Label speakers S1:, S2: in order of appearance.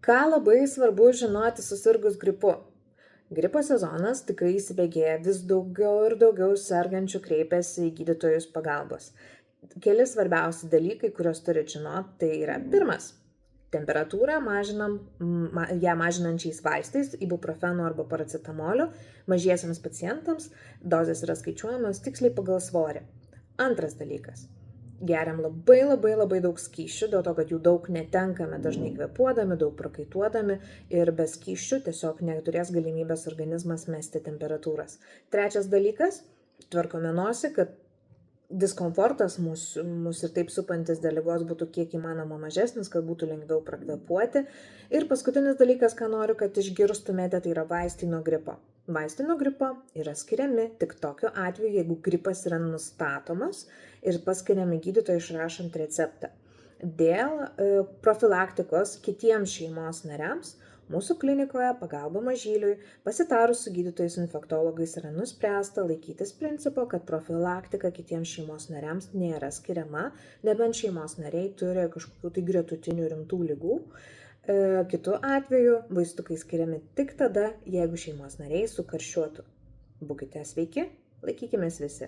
S1: Ką labai svarbu žinoti susirgus gripu? Gripo sezonas tikrai įsibėgėja, vis daugiau ir daugiau sergančių kreipiasi į gydytojus pagalbos. Keli svarbiausi dalykai, kuriuos turit žinoti, tai yra pirmas. Temperatūrą ją mažinančiais vaistais, ibuprofenu arba paracetamoliu, mažiesiams pacientams dozės yra skaičiuojamos tiksliai pagal svorį. Antras dalykas. Geriam labai daug skysčių, dėl to, kad jų daug netenkame, dažnai kvėpuodami, daug prakaituodami ir be skysčių tiesiog neturės galimybės organizmas mesti temperatūras. Trečias dalykas, tvarkome nosį, kad diskomfortas mūsų ir taip supantis dėl ligos būtų kiek įmanoma mažesnis, kad būtų lengviau prakvėpuoti. Ir paskutinis dalykas, ką noriu, kad išgirstumėte, tai yra vaistai nuo gripo. Vaistai nuo gripo yra skiriami tik tokiu atveju, jeigu gripas yra nustatomas ir paskiriami gydytojai išrašant receptą. Dėl profilaktikos kitiems šeimos nariams mūsų klinikoje pagalba mažyliui pasitarus su gydytojais infektologais yra nuspręsta laikytis principo, kad profilaktika kitiems šeimos nariams nėra skiriama, nebent šeimos nariai turi kažkokių tai gretutinių rimtų ligų. Kitu atveju vaistukai skiriami tik tada, jeigu šeimos nariai sukarščiuotų. Būkite sveiki, laikykimės visi.